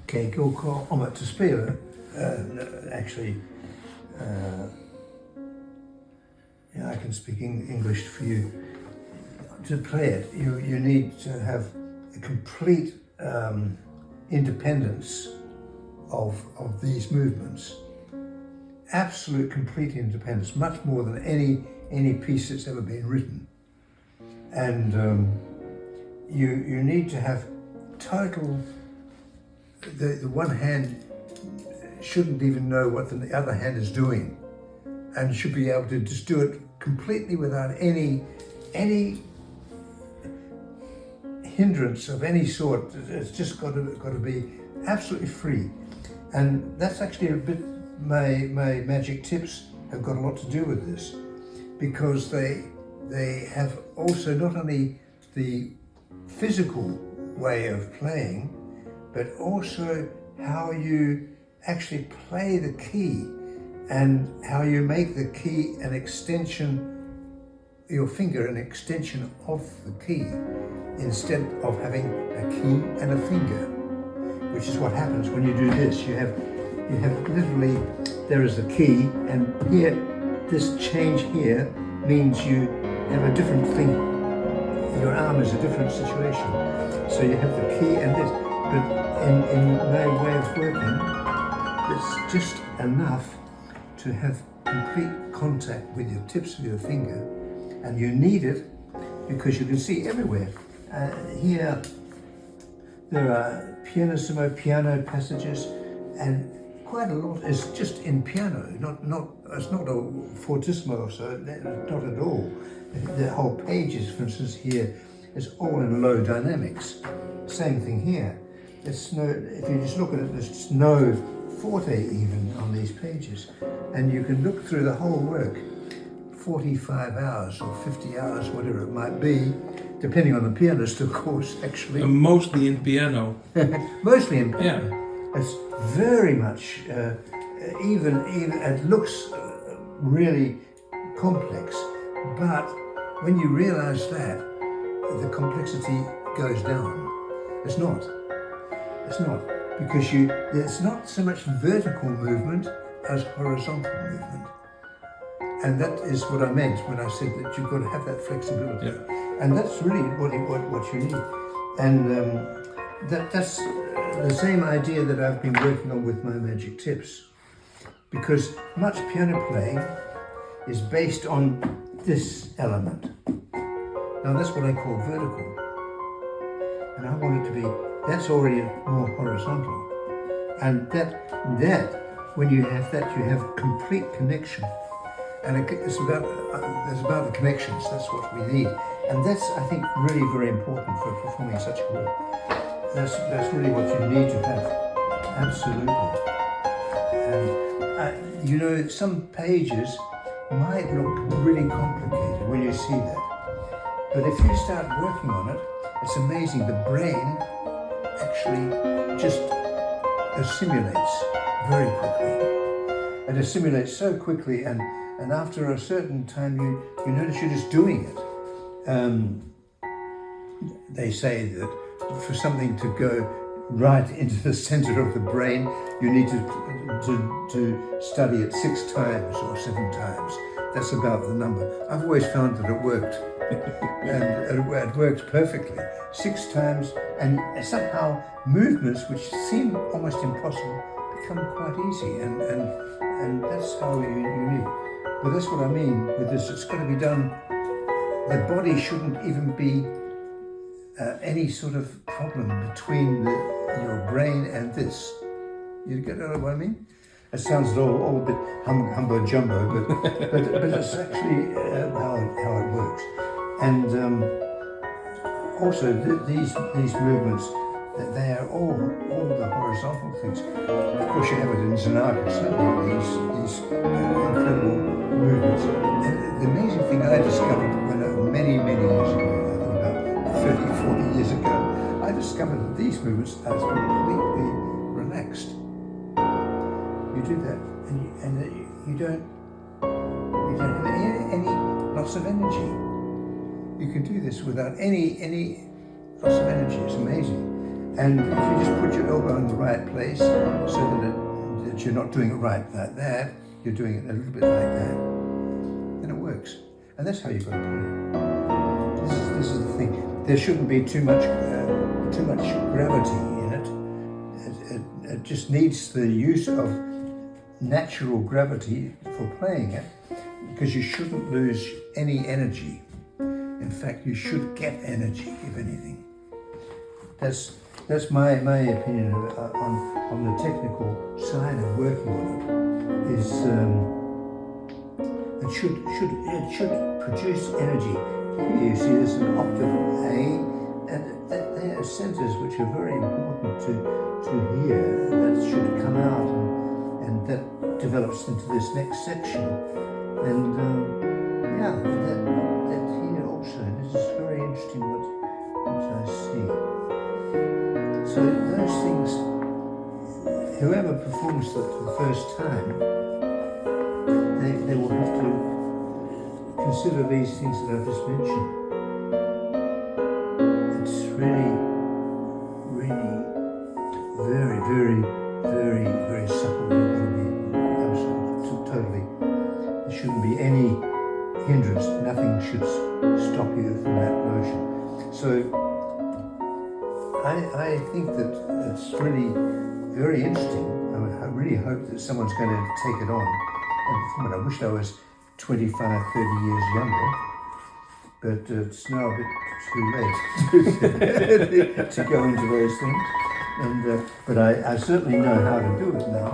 Okay, om het te spelen, actually, I can speak English for you. To play it, you need to have a complete independence of these movements. Absolute complete independence, much more than any piece that's ever been written. And you need to have total, the one hand shouldn't even know what the other hand is doing, and should be able to just do it completely without any hindrance of any sort. It's just got to be absolutely free. And that's actually a bit, my magic tips have got a lot to do with this, because they have also not only the physical way of playing, but also how you actually play the key and how you make the key an extension, your finger an extension of the key, instead of having a key and a finger, which is what happens when you do this. You have literally, there is the key, and here, this change here means you have a different thing. Your arm is a different situation. So you have the key and this, but in my way of working, it's just enough to have complete contact with your tips of your finger, and you need it because you can see everywhere. Here there are pianissimo, piano passages, and quite a lot is just in piano. It's not a fortissimo, so not at all. The whole pages, for instance, here is all in low dynamics. Same thing here. It's no. If you just look at it, there's just no forte even on these pages, and you can look through the whole work, 45 hours or 50 hours, whatever it might be, depending on the pianist, of course, actually. Mostly in piano. Mostly in piano. Yeah. It's very much, even it looks really complex, but when you realize that, the complexity goes down. It's not, because it's not so much vertical movement as horizontal movement. And that is what I meant when I said that you've got to have that flexibility. Yeah. And that's really what you need. And that's the same idea that I've been working on with my magic tips. Because much piano playing is based on this element. Now that's what I call vertical. And I want it to be, that's already more horizontal. And that when you have that, you have complete connection. And it's about the connections. That's what we need, and that's, I think, really very important for performing such a work. That's really what you need to have, absolutely. And some pages might look really complicated when you see that, but if you start working on it, it's amazing. The brain actually just assimilates very quickly. It assimilates so quickly, and after a certain time you notice you're just doing it. They say that for something to go right into the center of the brain, you need to study it 6 times or 7 times. That's about the number. I've always found that it worked. And it worked perfectly. 6 times, and somehow movements which seem almost impossible become quite easy, and that's how you need. But that's what I mean with this. It's got to be done. The body shouldn't even be any sort of problem between your brain and this. You get what I mean? It sounds all a bit humbo jumbo, but it's actually how it works. And also these movements, they are all the horizontal things. Of course, you have it in Zanaka, these incredible movements. And the amazing thing I discovered many years ago, about 30, 40 years ago, I discovered that these movements are completely relaxed. You do that, and you don't have any loss of energy. You can do this without any loss of energy. It's amazing. And if you just put your elbow in the right place so that you're not doing it right like that, you're doing it a little bit like that, then it works. And that's how you've got to put it. This is the thing. There shouldn't be too much gravity in it. It just needs the use of natural gravity for playing it, because you shouldn't lose any energy. In fact, you should get energy, if anything. That's my opinion on the technical side of working on it. Is it should produce energy. Here you see there's an octave A, and they are centers which are very important to hear. That should come out, and that develops into this next section. And yeah, that here also. This is very interesting what I see. So those things, whoever performs that for the first time, they will have to consider these things that I've just mentioned. It's really, really very, very, very, very supple. You've got to be absolutely, totally. There shouldn't be any hindrance. Nothing should stop you from that motion. So I think that it's really very interesting. I really hope that someone's going to take it on and perform it. I wish I was 25, 30 years younger, but it's now a bit too late to go into those things. And but I certainly know how to do it now.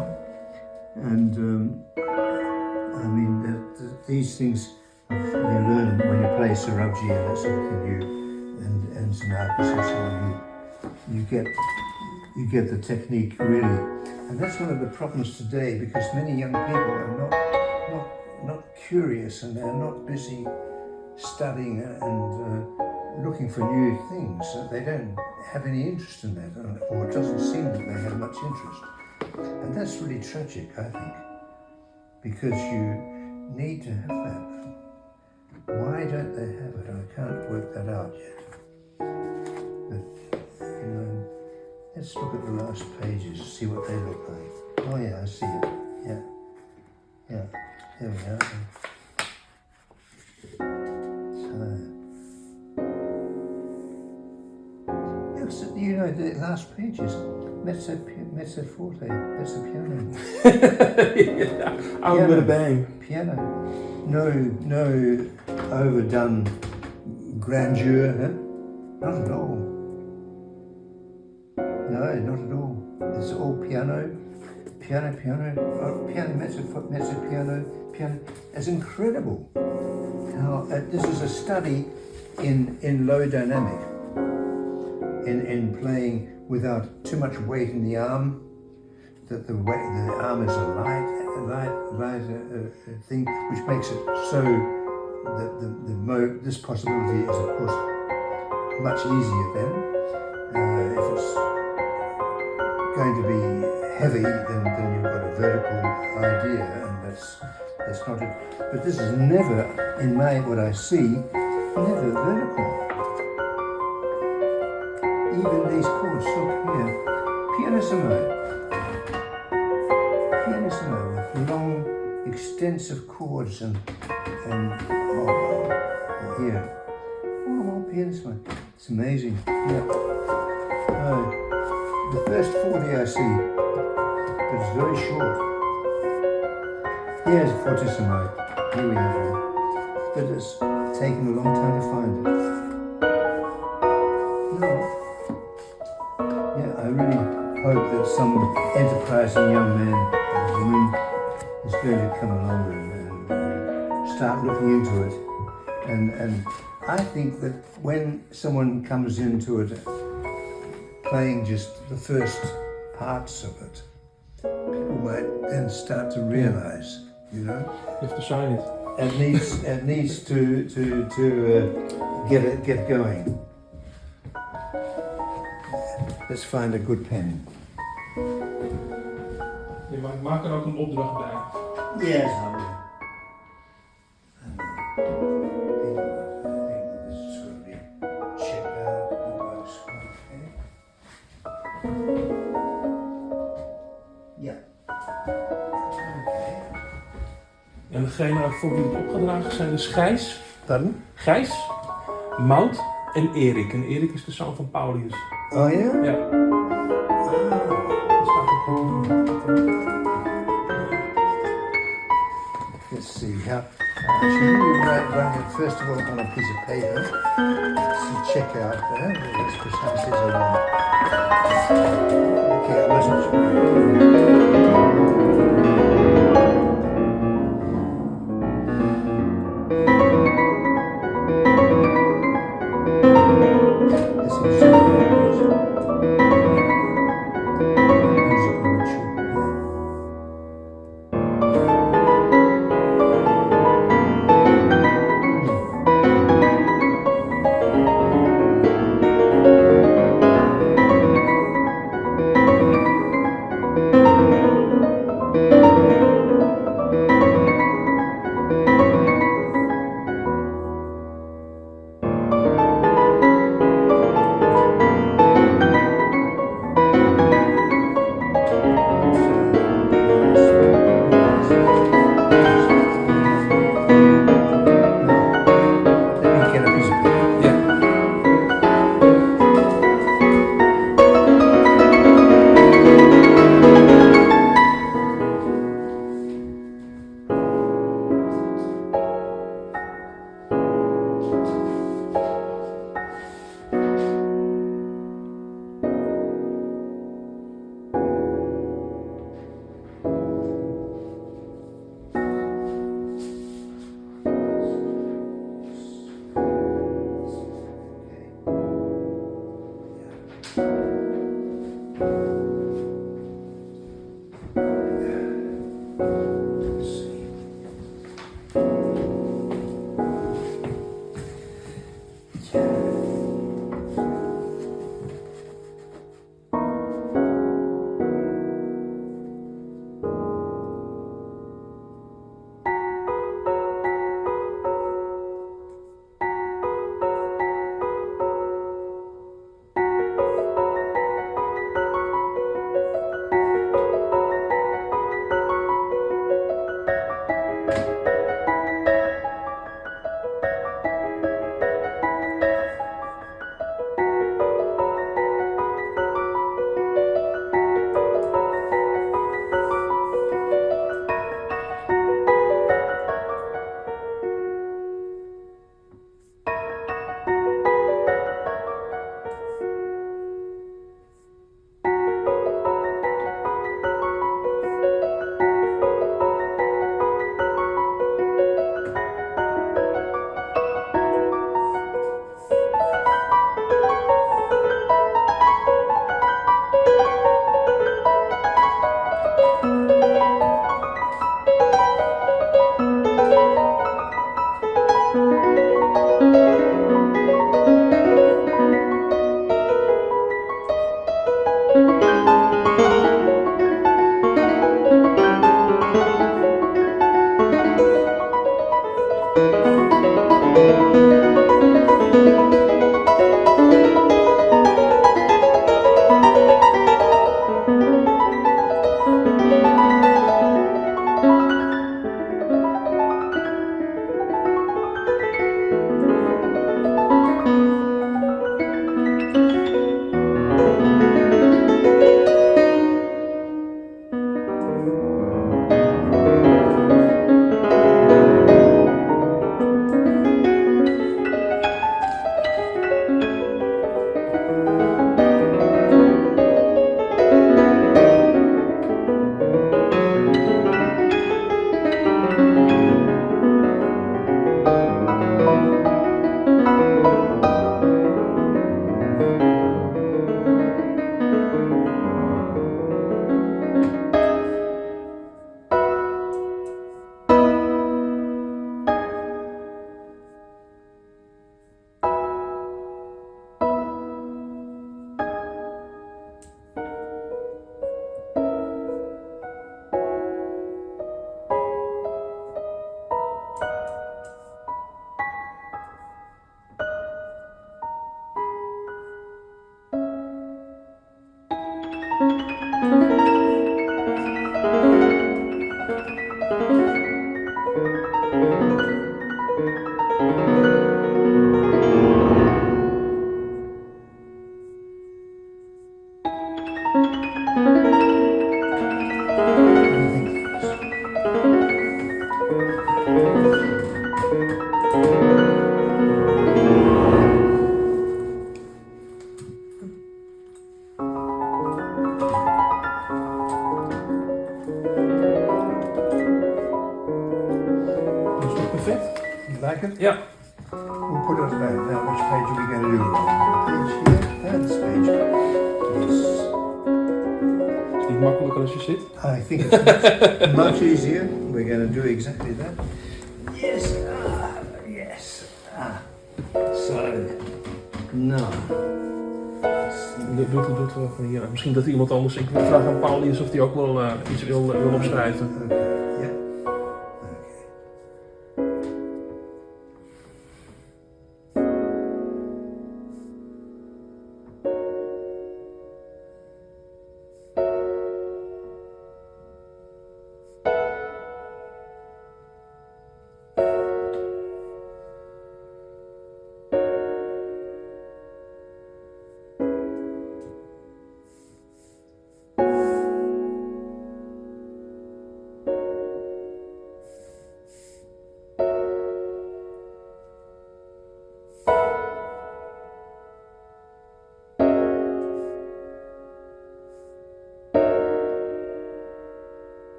And I mean, these things you learn when you play Sarabji and that sort of thing, and Zanarkis and so on. You get the technique really, and that's one of the problems today, because many young people are not curious, and they're not busy studying and looking for new things. They don't have any interest in that, or it doesn't seem that they have much interest, and that's really tragic, I think, because you need to have that. Why don't they have it? I can't work that out yet. But let's look at the last pages, see what they look like. Oh yeah, I see it. Yeah. There we are. So, you know, the last pages, mezzo forte, mezzo piano. Yeah, I'm with a bang. Piano. No overdone grandeur, huh? Not at all. No, not at all. It's all piano, mezzo piano. It's incredible how this is a study in low dynamic, in playing without too much weight in the arm. That the arm is a light thing, which makes it so that this possibility is of course much easier then. If it's going to be heavy, then you've got a vertical idea, and that's not it. But this is never, in what I see, never vertical. Even these chords, look here, pianissimo with long, extensive chords and here, oh, pianissimo. It's amazing. Yeah. The first 40 I see, but it's very short. Here's fortissimo. Here we have it. But it's taken a long time to find it. No. Yeah, I really hope that some enterprising young man or woman is going to come along and start looking into it. And I think that when someone comes into it, playing just the first parts of it, people might then start to realize, You have to shine it. It needs to get going. Let's find a good pen. Je maakt er ook een opdracht bij. Yes. En degene voor wie het opgedragen zijn dus Gijs, Pardon? Maud en Erik. En Erik is de zoon van Paulius. Oh yeah? Ja. Dat staat op Let's see how. Should we write it first of all on a piece of paper to check out as precise as I want. Okay, I must. This is musical ritual. You like it? Ja. We'll put it there. Now, which page are we going to do? Page here and this page. Yes. Is het niet makkelijker als je zit? I think it's much easier. We're going to do exactly that. Yes. Yes. So, now. Doe het wel van hier. Misschien dat iemand anders. Ik vraag aan Paulius of hij ook wel iets wil opschrijven. Okay. Yeah.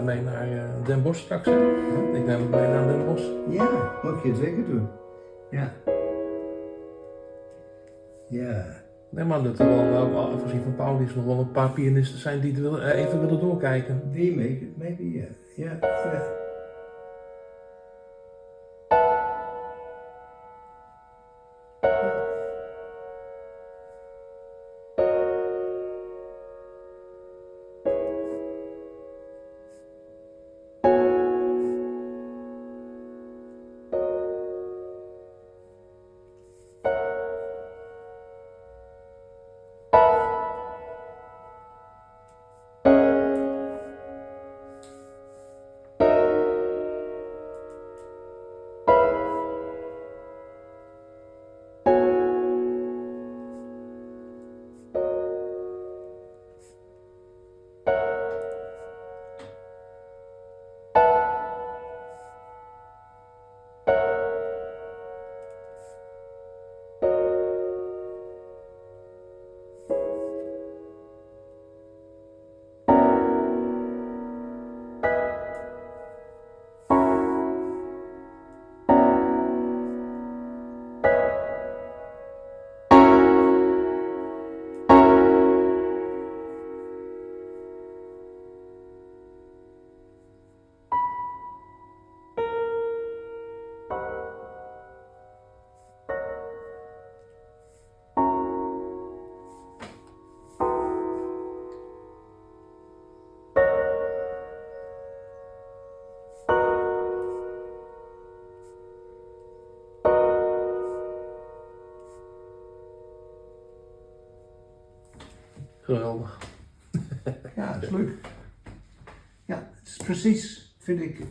Mee naar Den Bosch straks. Hè? Ik neem het mee naar Den Bosch. Ja, moet je zeker doen. Ja. Ja. Nee, maar dat er wel, voorzien van Paulius, nog wel een paar pianisten zijn die het even willen doorkijken. Die make it, maybe, yeah. Yeah, yeah. Geweldig. Ja, dat is leuk. Ja, het is precies, vind ik,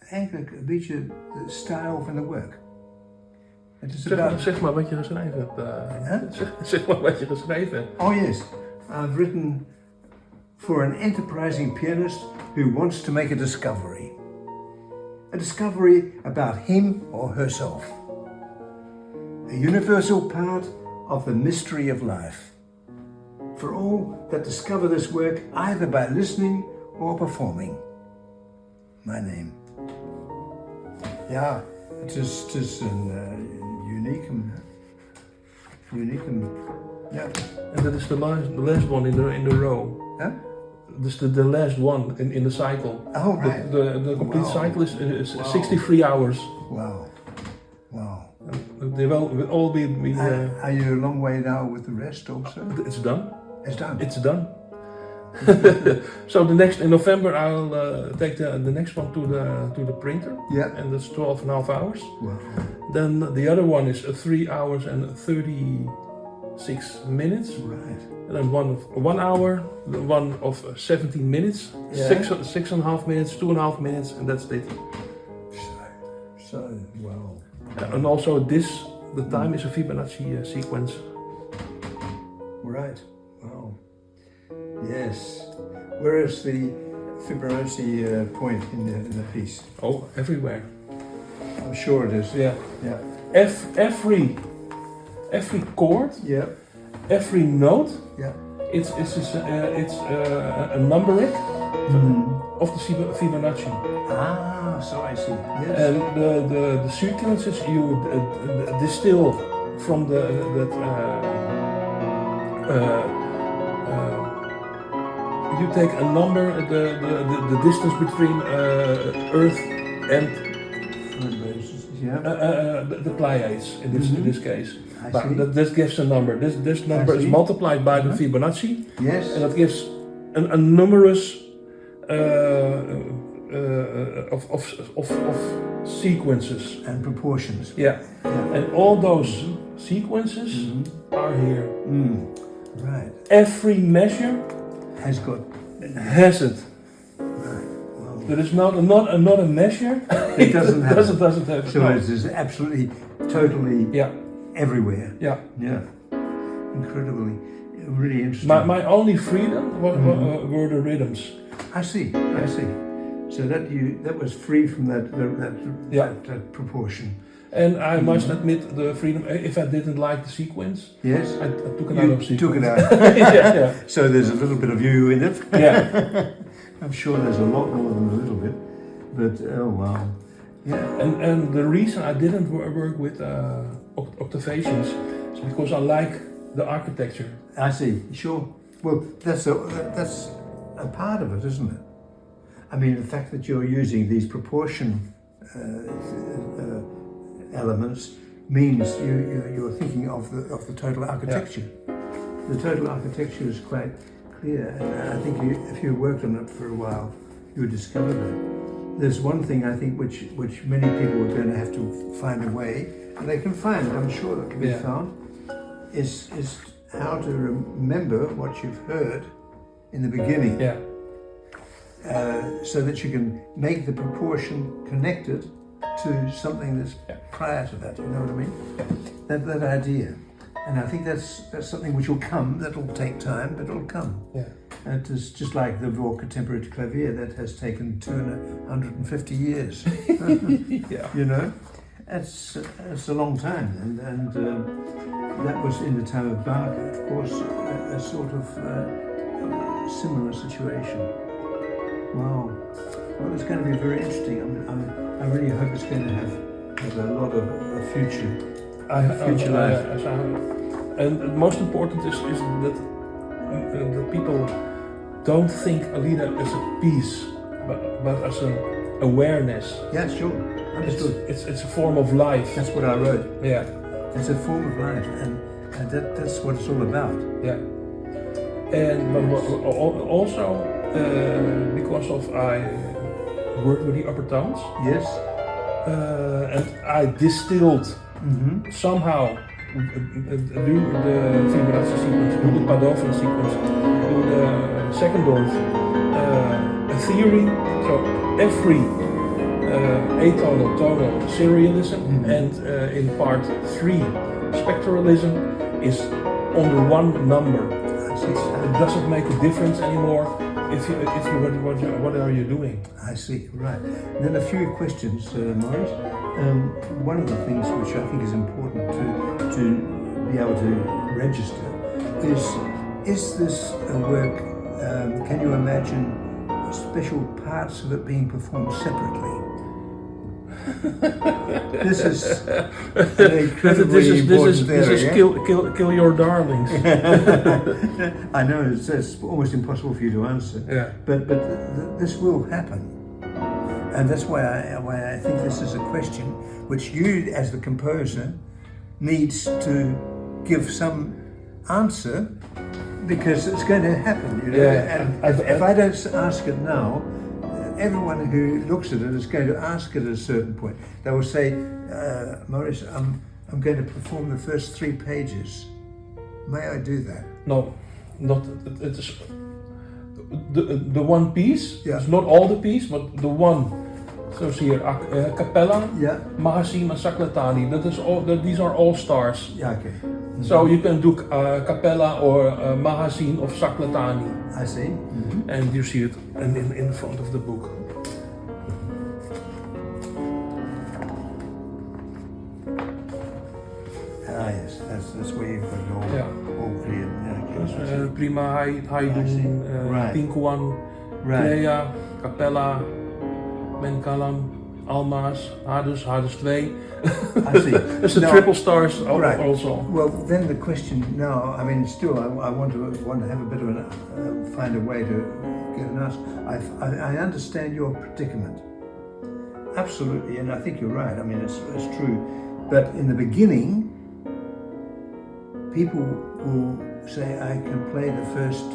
eigenlijk een beetje de stijl van de work. Het is Zeg maar wat je geschreven hebt. Zeg maar wat je geschreven hebt. Oh yes, I've written for an enterprising pianist who wants to make a discovery. A discovery about him or herself. A universal part of the mystery of life. For all that discover this work either by listening or performing. My name. Ja, het is een unicum. Ja. En dat is the last one in the row. Huh? Dus the last one in the cycle. Oh, right. The complete cycle is 63 hours. Wow. Wow. They will all be Are you a long way now with the rest also? It's done. It's done. It's done. So the next in November I'll take the next one to the printer, Yeah. and that's 12.5 hours. Wow. Then the other one is 3 hours and 36 minutes. Right. And then one of 1 hour, the one of 17 minutes, Yeah. 6.5 minutes, 2.5 minutes, and that's it. So wow. And also the time is a Fibonacci sequence. Right. Wow. Yes. Where is the Fibonacci point in the piece? Oh, everywhere. I'm sure it is. Yeah. Yeah. Every chord, Yeah. every note, Yeah. it's a numeric of the Fibonacci. Ah, so I see. Yes. And the sequences you distill from you take a number, the distance between Earth and Yeah. the Pleiades in this case. I But see. that gives a number. This number is see. multiplied by the Fibonacci, Yes. and that gives a numerous of sequences. And proportions. Yeah, Yeah. and all those sequences are here. Right. Every measure Has got. has it. Right. Wow. There is not a measure. It doesn't have. doesn't have. So it is absolutely, totally Yeah, everywhere. yeah. Yeah. Incredibly, really interesting. My only freedom were the rhythms. I see. I see. So that was free from that Yeah. that proportion. And I must admit the freedom. If I didn't like the sequence, Yes. I took it out of sequence. Took it out. yeah. So there's a little bit of you in it. Yeah. I'm sure there's a lot more than a little bit. But oh wow. Yeah. And the reason I didn't work with octavations is because I like the architecture. I see. Sure. Well, that's a part of it, isn't it? I mean, the fact that you're using these proportion elements means you're thinking of the total architecture. The total architecture is quite clear, and I think if you worked on it for a while, you would discover that. There's one thing I think which many people are going to have to find a way, and they can find it, I'm sure that can be found, is how to remember what you've heard in the beginning. Yeah. So that you can make the proportion connected to something that's prior to that. You know what I mean? That idea, and I think that's something which will come. That'll take time, but it'll come. Yeah. It is just like the raw contemporary clavier that has taken 250 years. Yeah. You know, it's a long time, and that was in the time of Bach, of course, a sort of similar situation. Wow. Well, it's going to be very interesting. I really hope it's going to have a lot of a future life. And the most important is that the people don't think Alida as a piece, but as an awareness. Yeah, sure. Understood. It's a form of life. That's what I wrote. Yeah. It's a form of life, and that's what it's all about. Yeah. And but also because of I worked with the upper tones. Yes. And I distilled somehow do the Fibonacci sequence, do the Padovan sequence, do the Zeckendorf a theory. So every atonal, tonal serialism and in part 3 spectralism is under one number. It doesn't make a difference anymore if you what are you doing? I see, right. And then a few questions, Maurice. One of the things which I think is important to be able to register is this a work, can you imagine special parts of it being performed separately? This is an incredibly important area. This is kill your darlings. I know it's almost impossible for you to answer. Yeah. But this will happen, and that's why I think this is a question which you, as the composer, needs to give some answer because it's going to happen, you know. Yeah, and if I don't ask it now, everyone who looks at it is going to ask it at a certain point. They will say, Maurice, I'm going to perform the first 3 pages. May I do that? No, not it is the one piece. Yeah. It's not all the piece, but the one. So here, Capella, Yeah. Mahasim and Saklatani. That is all. These are all stars. Yeah, okay. So you can do Capella or Mahasim of Saklatani, I see. Mm-hmm. and you see it in the front of the book. Ah, yes, that's where you've got it all, Yeah. all clear. Yeah, okay. Prima Haidun, Right. Tinkuan, Right. Clea, Capella, Menkalam, Alma's, Hades 2. I see. It's the No, triple stars right. also. Well, then the question now, I mean, still, I want to have a bit of find a way to get an answer. I understand your predicament, absolutely, and I think you're right. I mean, it's true. But in the beginning, people will say, I can play the first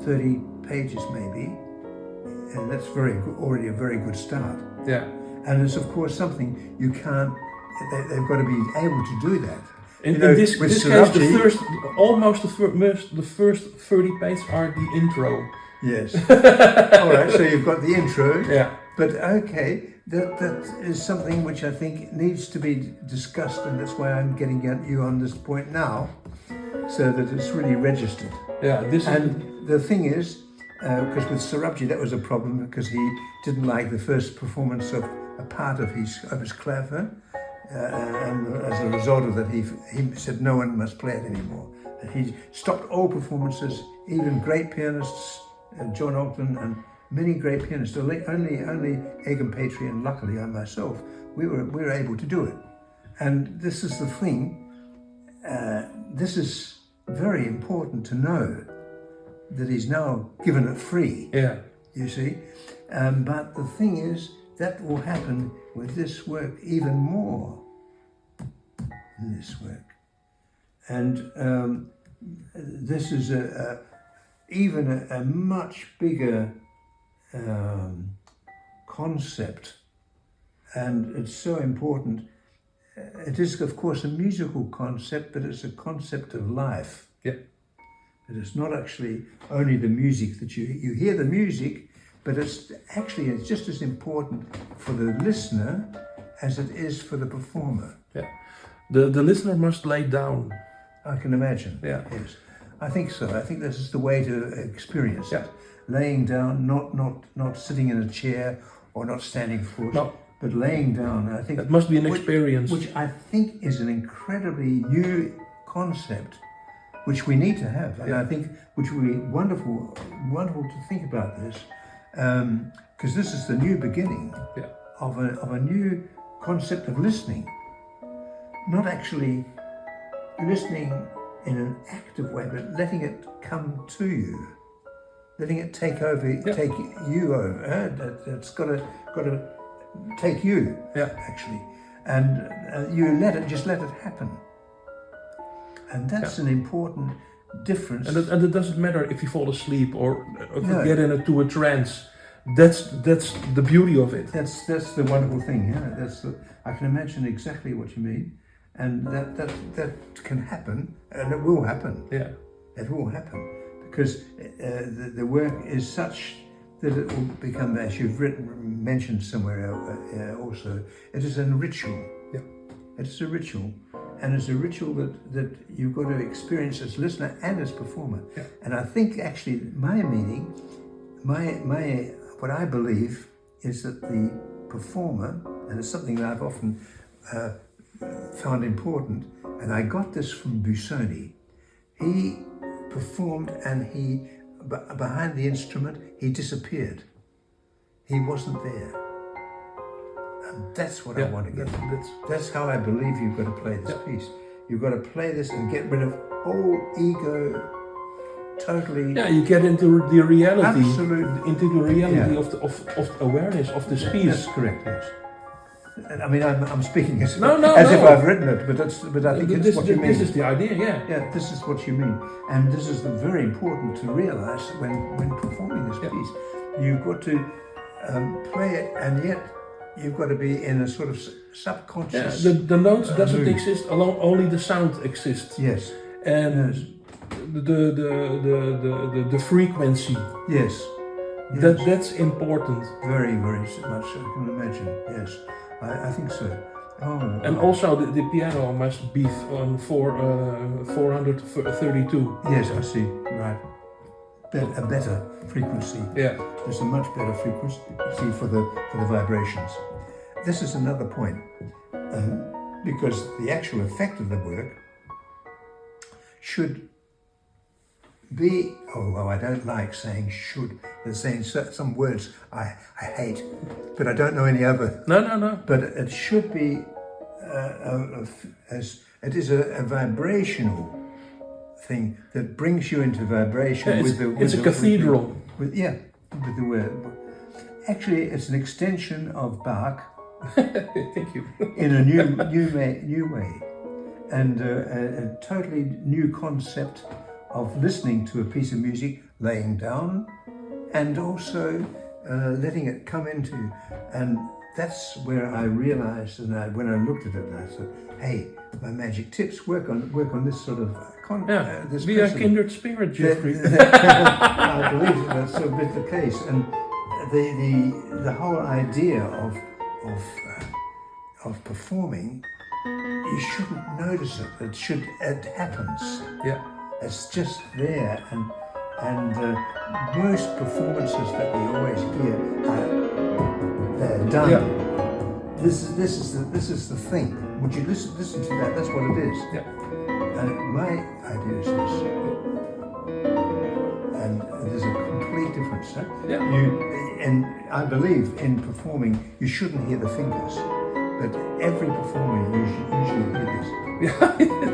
30 pages maybe, and that's already a very good start. Yeah. And it's of course something you can't. They've got to be able to do that. In You know, this with case, the first 30 pages are the intro. Yes. All right. So you've got the intro. Yeah. But okay, that is something which I think needs to be discussed, and that's why I'm getting at you on this point now, so that it's really registered. Yeah. And the thing is, because with Sarabji that was a problem because he didn't like the first performance of a part of his clavier, and as a result of that, he said no one must play it anymore. And he stopped all performances, even great pianists, John Ogden and many great pianists. Only Egan Patry and luckily I myself, we were able to do it. And this is the thing. This is very important to know, that he's now given it free. Yeah. You see, but the thing is that will happen with this work even more. In this work, and this is even a much bigger concept, and it's so important. It is, of course, a musical concept, but it's a concept of life. Yeah. It is not actually only the music that you hear the music, but it's just as important for the listener as it is for the performer. Yeah. The listener must lay down. I can imagine. Yeah. Yes. I think so. I think this is the way to experience Yeah. it. Laying down, not sitting in a chair or not standing foot, No. but laying down. I think It must be an experience. which I think is an incredibly new concept, which we need to have, and I think which would be wonderful to think about this, because this is the new beginning of a new concept of listening, not actually listening in an active way, but letting it come to you, letting it take you over. It's got to take you, actually, and you let it happen. And that's an important difference. And it doesn't matter if you fall asleep or if No. you get into a trance. That's the beauty of it. That's the wonderful thing. Yeah, I can imagine exactly what you mean, and that can happen, and it will happen. Yeah. It will happen because the work is such that it will become, as you've mentioned somewhere also, it is a ritual. Yeah. It is a ritual. And it's a ritual that you've got to experience as listener and as performer. Yeah. And I think actually what I believe is that the performer, and it's something that I've often found important, and I got this from Busoni. He performed and behind the instrument, he disappeared. He wasn't there. And that's what I want to get. That's how I believe you've got to play this piece. You've got to play this and get rid of all ego, totally. Yeah, you get into the reality. Absolute. Into the reality of awareness of this piece. That's correct, yes. I mean, I'm speaking as, No, if I've written it, but I think it's what you mean. This is the idea, yeah. Yeah, this is what you mean, and this is very important to realize when performing this piece. You've got to play it, and yet you've got to be in a sort of subconscious. Yeah, the notes doesn't mood. exist alone; only the sound exists. Yes, and the frequency. Yes. That's important. Very, very much. I can imagine. Yes, I think so. Oh. And also the piano must be on 432. Yes, I see. Right. A better frequency. Yeah. There's a much better frequency for the vibrations. This is another point, because the actual effect of the work should be, although I don't like saying should, they're saying some words I hate, but I don't know any other. No. But it should be, as it is a vibrational thing that brings you into vibration with the. It's a cathedral. With the word. Actually, it's an extension of Bach. Thank you. In a new way, and a totally new concept of listening to a piece of music, laying down, and also letting it come into you. And that's where I realized, and when I looked at it, I said, "Hey, my magic tips work on this sort of this be a kindred spirit, Geoffrey." I believe that's a bit the case, and the whole idea of performing, you shouldn't notice it. It happens. Yeah. It's just there, and most performances that we always hear they're done. Yeah. This is the thing. Would you listen to that? That's what it is. Yeah. And my idea is this, and there's a complete difference. Huh? Yeah. And I believe in performing, you shouldn't hear the fingers, but every performer usually hear this.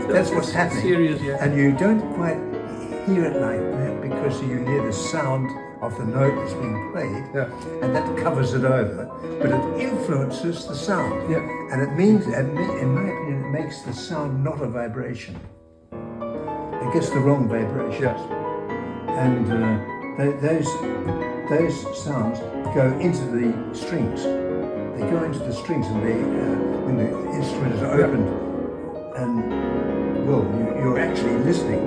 That's what's happening. Serious, yeah. And you don't quite hear it like that because you hear the sound of the note that's being played, and that covers it over, but it influences the sound. Yeah. And it means, in my opinion, it makes the sound not a vibration. It gets the wrong vibrations. Yes. And those sounds go into the strings. They go into the strings, and when the instrument is opened, and well, you're actually listening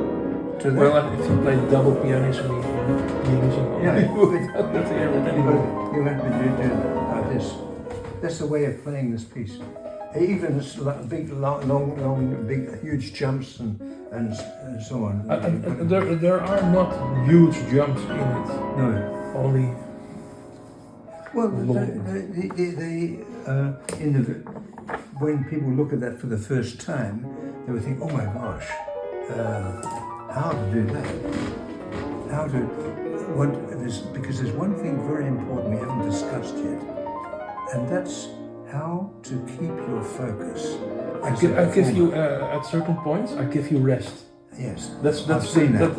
to that. Well, if you play double pianism, Yeah, that's the air with anybody. You have to do like this. That's the way of playing this piece. Even this big, long, big, huge jumps and so on. There are not huge jumps in it. No. Only. Well, when people look at that for the first time, they would think, "Oh my gosh, how to do that? How to because there's one thing very important we haven't discussed yet, and that's how to keep your focus." I give you at certain points. I give you rest. Yes, I've seen that.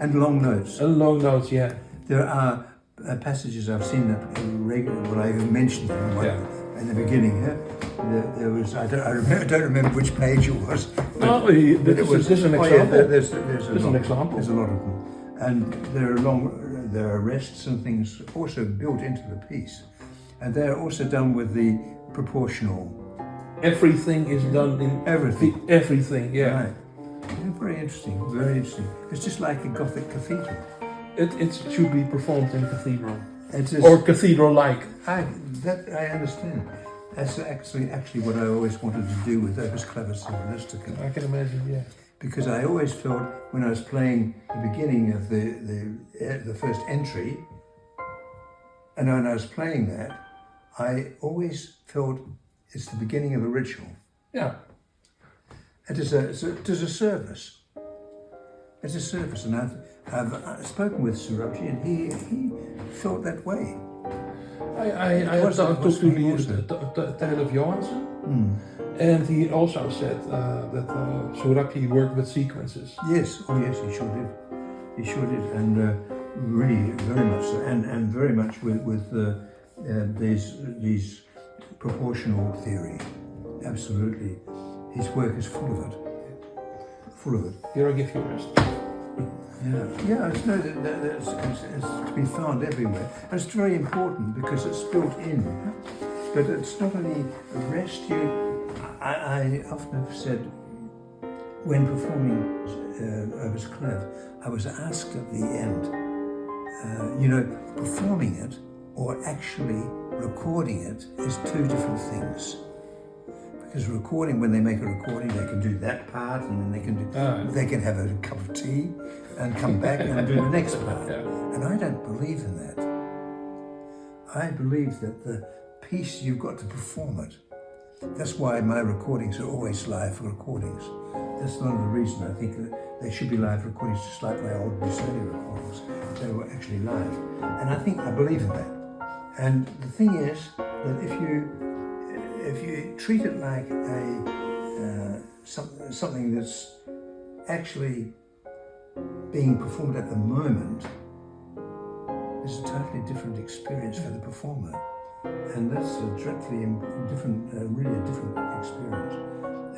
And long notes. And long notes, yeah. There are passages I've seen that what I mentioned in the beginning. There was I don't remember which page it was. No, there's an example. Yeah, there's an example. There's a lot of them, and there are rests and things also built into the piece, and they're also done with the proportional. Everything is done in everything, yeah. Right. Yeah, very interesting. Very interesting. It's just like a Gothic cathedral. It should be performed in a cathedral. Or cathedral-like. I understand. That's actually what I always wanted to do with Opus Clavis Symbolistica. I can imagine, yeah. Because I always felt when I was playing the beginning of the first entry, and when I was playing that, I always felt it's the beginning of a ritual. Yeah. It is a service. It's a service, and I've spoken with Surabji, and he felt that way. I talked to the Taureau Johansson, and he also said that Surabji worked with sequences. Yes, oh yes, he sure did. He sure did, and really very much so, and very much with these proportional theory. Absolutely. His work is full of it. Full of it. Here I give you a rest. Yeah, it's, no, it's to be found everywhere. And it's very important because it's built in. But it's not only rest. I often have said, when performing Opus Clev, I was asked at the end, performing it or actually recording it is two different things. Because recording, when they make a recording, they can do that part, and then they can have a cup of tea and come back and do the next part. Yeah. And I don't believe in that. I believe that the piece, you've got to perform it. That's why my recordings are always live recordings. That's one of the reasons I think that they should be live recordings, just like my old Mussolini recordings. They were actually live. And I believe in that. And the thing is that if you treat it like something that's actually being performed at the moment, it's a totally different experience for the performer. And that's a dreadfully different, really a different experience.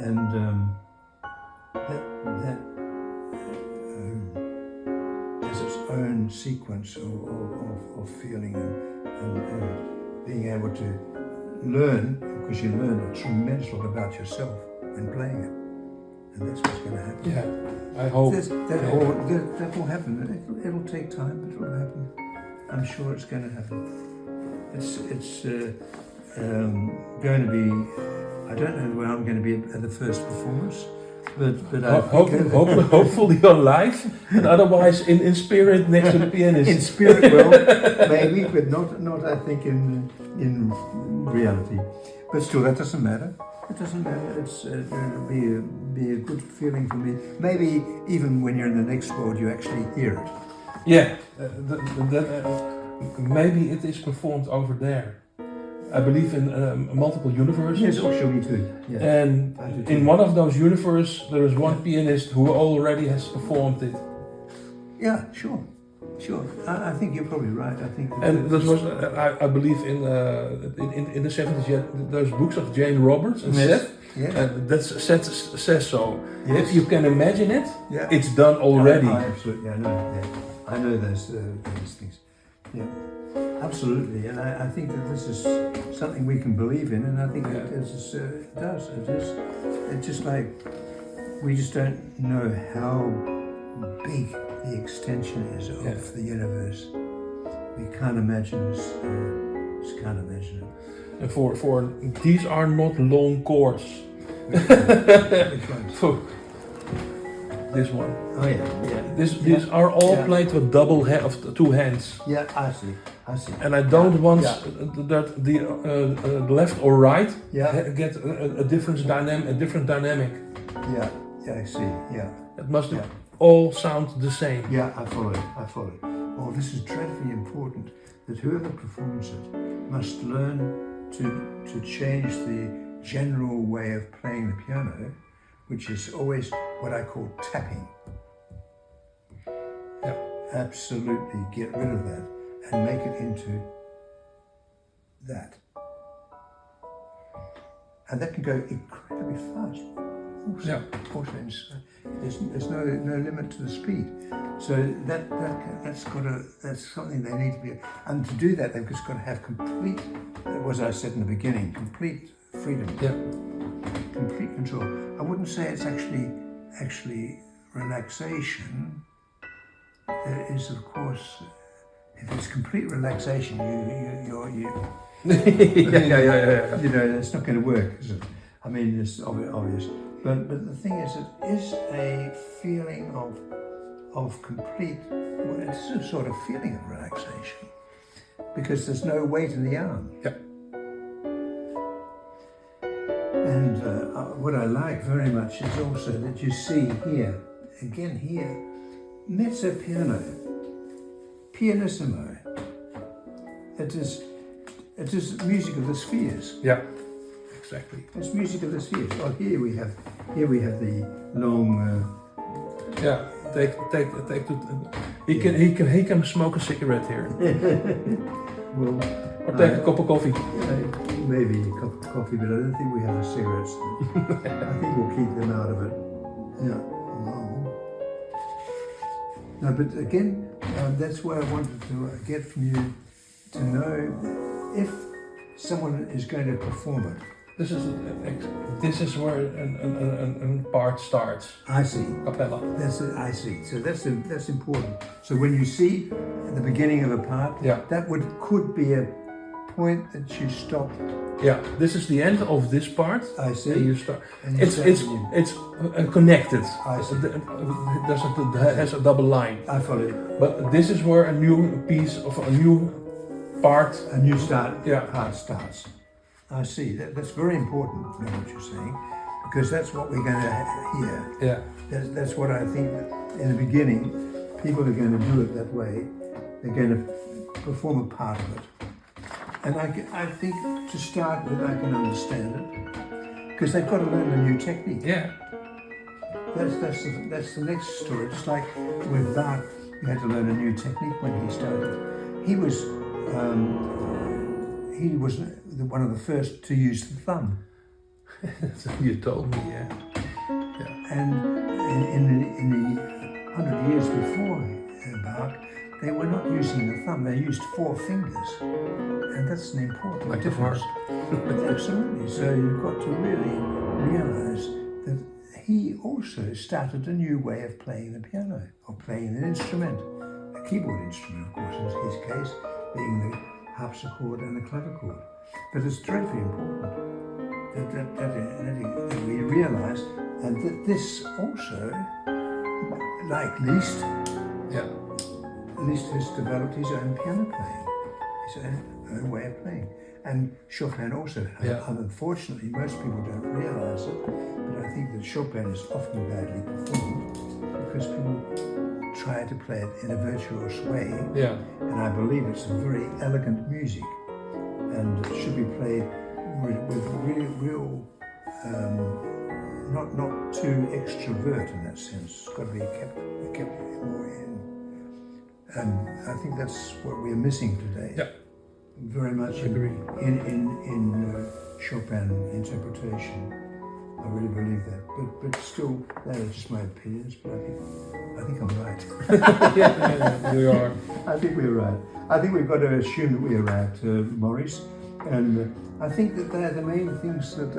And that has its own sequence of feeling and being able to learn, because you learn a tremendous lot about yourself when playing it. And that's what's going to happen. Yeah, I hope. That will happen. It'll take time, but it will happen. I'm sure it's going to happen. It's going to be, I don't know where I'm going to be at the first performance, but I hopefully on live, and otherwise in spirit next to the pianist. In spirit, well, maybe, but not I think in reality. But still, that doesn't matter. It doesn't matter. It'll be a good feeling for me. Maybe even when you're in the next world, you actually hear it. Yeah, maybe it is performed over there. I believe in multiple universes. Yes, sure, me too. Yeah. And in one of those universes, there is one pianist who already has performed it. Yeah, sure. I think you're probably right. I think. And that was, I believe in the 70s, you had those books of Jane Roberts and Seth. Yeah. And that says so. Yes. If you can imagine it, it's done already. Absolutely, I know. Yeah. I know those things. Yeah, absolutely. And I think that this is something we can believe in, and I think it does. It's just like we just don't know how big the extension is of the universe. We can't imagine this. Just can't imagine it. And for these are not long chords. For this one. Oh yeah. These are all played with of two hands. Yeah, I see. And I don't want that the left or right get a different dynamic. Yeah, I see. Yeah. It must all sound the same. Yeah, I follow it. Oh, this is dreadfully important, that whoever performs it must learn to change the general way of playing the piano, which is always what I call tapping. Yeah. Absolutely get rid of that and make it into that. And that can go incredibly fast. Also, there's no limit to the speed. So that's something they need to be, and to do that they've just got to have complete, as I said in the beginning, complete freedom. Yeah. Complete control. I wouldn't say it's actually relaxation. There is, of course, if it's complete relaxation, you yeah. You know, it's not going to work, is it? I mean, it's obvious. But the thing is, it is a feeling of complete. Well, it's a sort of feeling of relaxation because there's no weight in the arm. Yeah. And what I like very much is also that you see here, mezzo piano, pianissimo. It is music of the spheres. Yeah, exactly. It's music of the spheres. Oh, here we have the long. He can smoke a cigarette here. Well, or take a cup of coffee. maybe a cup of coffee, but I don't think we have a cigarette smoke. I think we'll keep them out of it. Yeah. No, but again, that's why I wanted to get from you to know if someone is going to perform it. This is where a part starts. I see. Cappella. That's it. I see. So that's important. So when you see the beginning of a part, that could be a point that you stop. Yeah, this is the end of this part. I see. And you start. And you It's connected. I see. It has a double line. I follow you. But this is where a new piece of a new part. A new start. Yeah. Part starts. I see. That's very important. You know what you're saying, because that's what we're going to hear. Yeah. That's what I think. That in the beginning, people are going to do it that way. They're going to perform a part of it. And I think to start with, I can understand it, because they've got to learn a new technique. Yeah. That's the next story. Just like with Bach, he had to learn a new technique when he started. He was one of the first to use the thumb. You told me, yeah. And in the 100 years before Bach, they were not using the thumb, they used 4 fingers. And that's an important like difference. Absolutely. So you've got to really realize that he also started a new way of playing the piano, or playing an instrument, a keyboard instrument, of course, in his case, being the harpsichord and the clavichord. But it's dreadfully important that we realize, and that this also, like Liszt, Liszt has developed his own piano playing, his own way of playing. And Chopin also. Unfortunately, most people don't realize it, but I think that Chopin is often badly performed because people try to play it in a virtuous way. Yeah. And I believe it's a very elegant music, and it should be played with real not too extrovert in that sense. It's got to be kept more in. And I think that's what we're missing today. Yeah. Very much in Chopin interpretation. I really believe that. But still, that are just my opinions. But I think I'm right. Yeah, you are. I think we're right. I think we've got to assume that we're right, Maurice. And I think that they're the main things that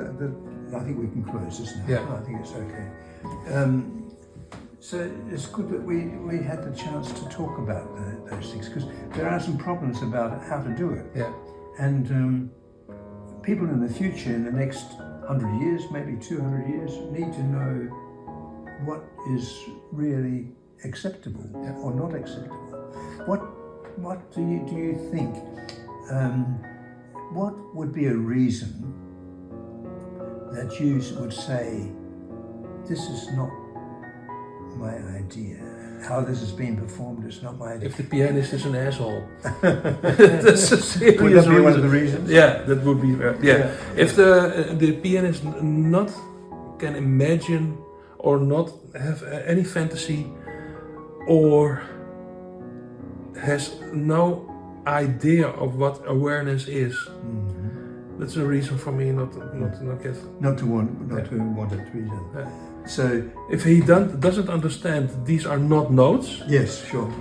I think we can close this now. Yeah. I think it's okay. So it's good that we had the chance to talk about those things, because there are some problems about how to do it. Yeah. And people in the future, in the next 100 years, maybe 200 years, need to know what is really acceptable or not acceptable. What do you think? What would be a reason that you would say, this is not my idea? How this is being performed is not my idea. If the pianist is an asshole. That's a serious Would that be reason. one of the reasons? Yeah, that would be, If the pianist not can imagine or not have any fantasy or has no idea of what awareness is, that's a reason for me not get. Not to want it to be done. Yeah. So if he doesn't understand these are not notes, yes, sure,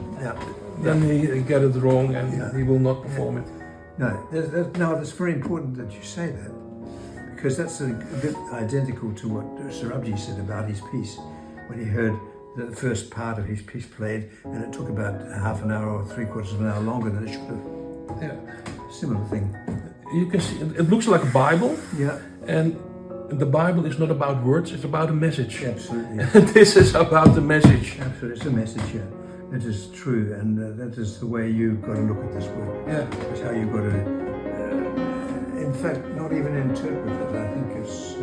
then he get it wrong and he will not perform it. No, that's very important that you say that, because that's a bit identical to what Surabji said about his piece when he heard the first part of his piece played, and it took about half an hour or 3/4 of an hour longer than it should have. Yeah, similar thing. You can see it looks like a Bible. Yeah. And the Bible is not about words; it's about a message. Absolutely. And this is about the message. Absolutely, it's a message. Yeah, that is true, and that is the way you've got to look at this work. Yeah. That's how you've got to. In fact, not even interpret it. I think it's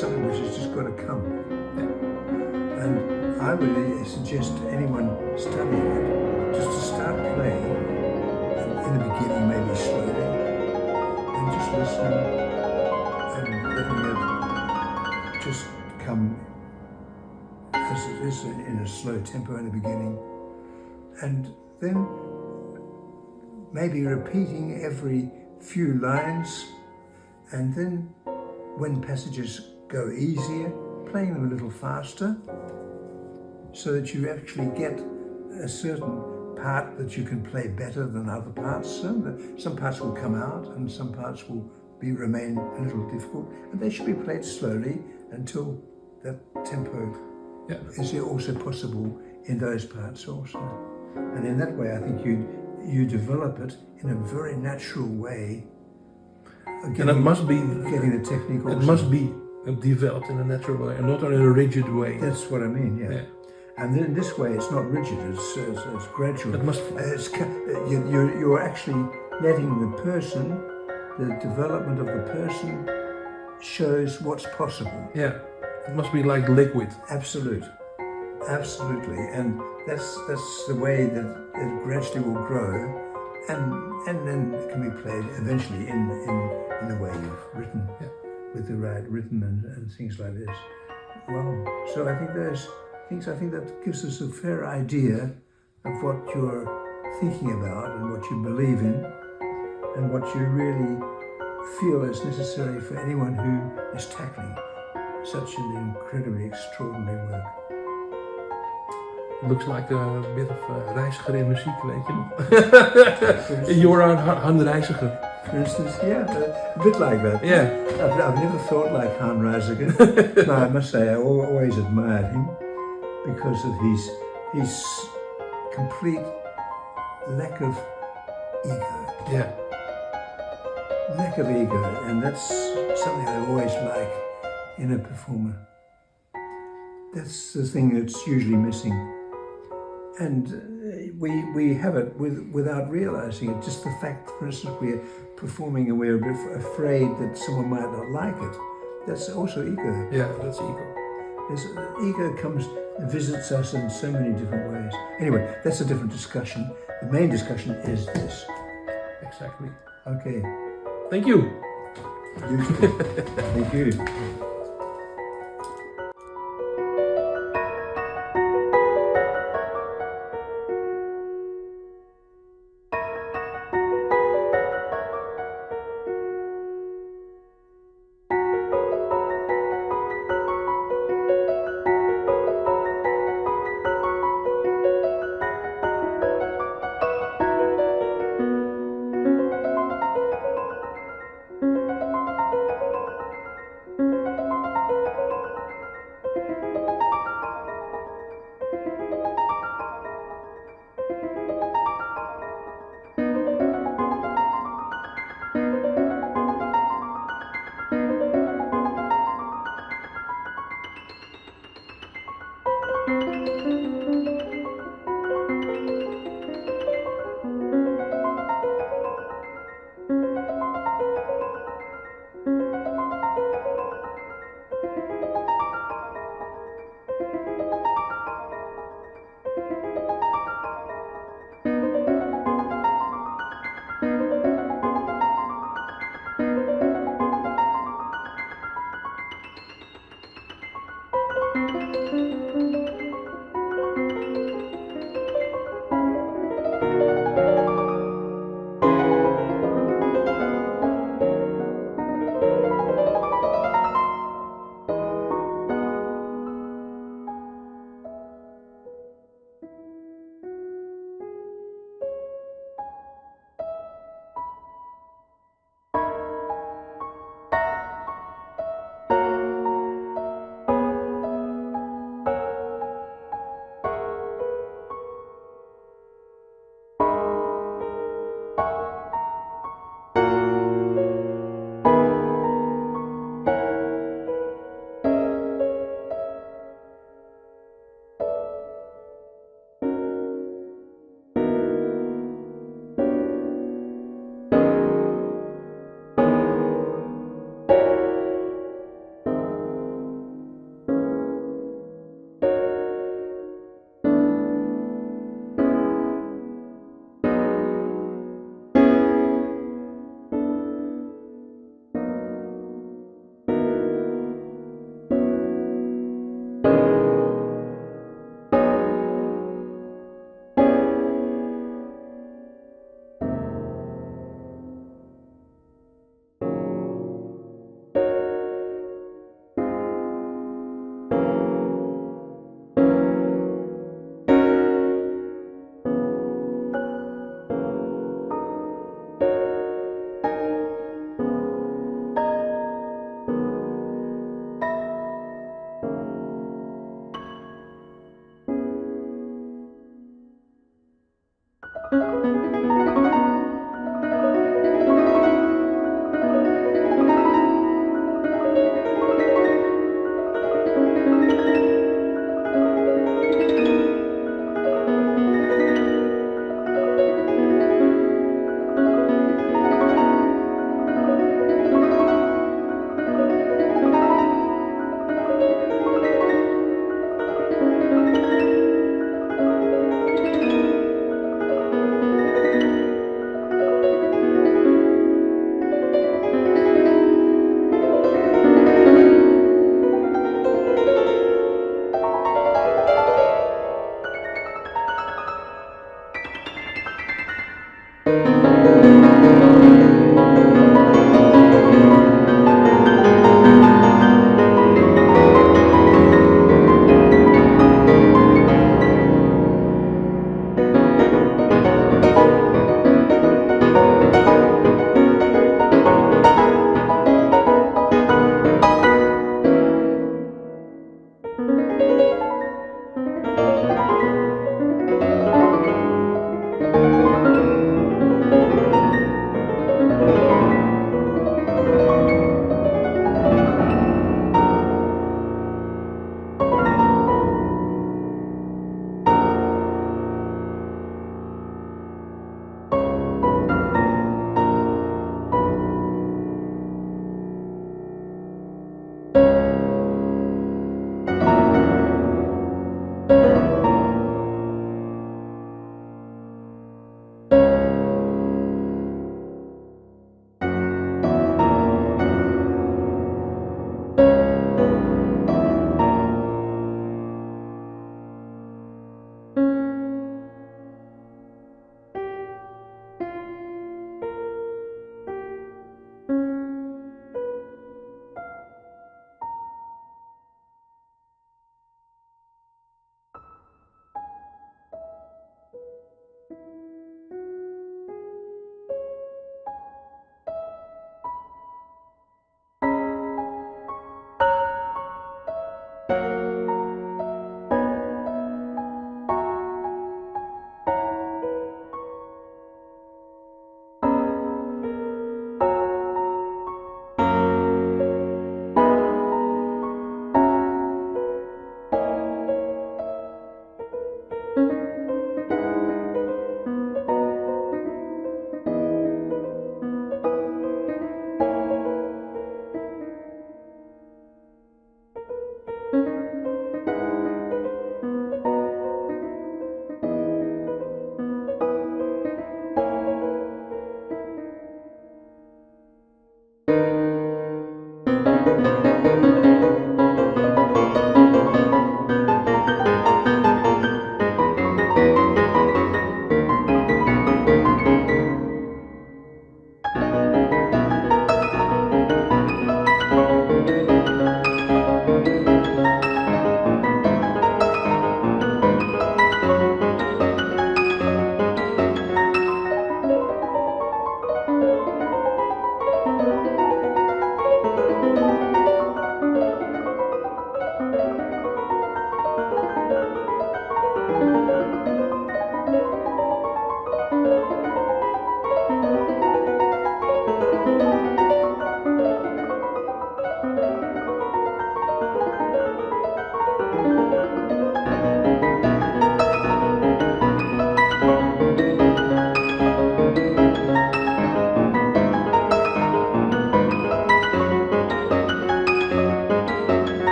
something which has just got to come. Yeah. And I would suggest to anyone studying it just to start playing in the beginning, maybe slowly, and just listen and letting it just come as it is in a slow tempo in the beginning, and then maybe repeating every few lines And then when passages go easier, playing them a little faster so that you actually get a certain part that you can play better than other parts. So some parts will come out and some parts will remain a little difficult, and they should be played slowly until that tempo is also possible in those parts also. And in that way I think you develop it in a very natural way. And it must be getting the technique also. It must be developed in a natural way and not in a rigid way. That's what I mean, yeah. And then this way it's not rigid, it's gradual. It must you're actually letting the person, the development of the person shows what's possible. Yeah, it must be like liquid. Absolutely, and that's the way that it gradually will grow, and then it can be played eventually in the way you've written, with the right rhythm and things like this. Well, so I think those things, I think that gives us a fair idea of what you're thinking about and what you believe in, and what you really feel is necessary for anyone who is tackling such an incredibly extraordinary work. It looks like a bit of reiziger in muziek, weet je nog? You're Han Reiziger. For instance, a bit like that. Yeah. I've never thought like Han Reiziger. No, I must say I always admired him because of his complete lack of ego. Yeah. Lack of ego, and that's something I always like in a performer. That's the thing that's usually missing. And we have it without realizing it. Just the fact, for instance, we're performing and we're a bit afraid that someone might not like it. That's also ego. Yeah, that's ego. Ego comes and visits us in so many different ways. Anyway, that's a different discussion. The main discussion is this. Exactly. Okay. Thank you. You too. Thank you.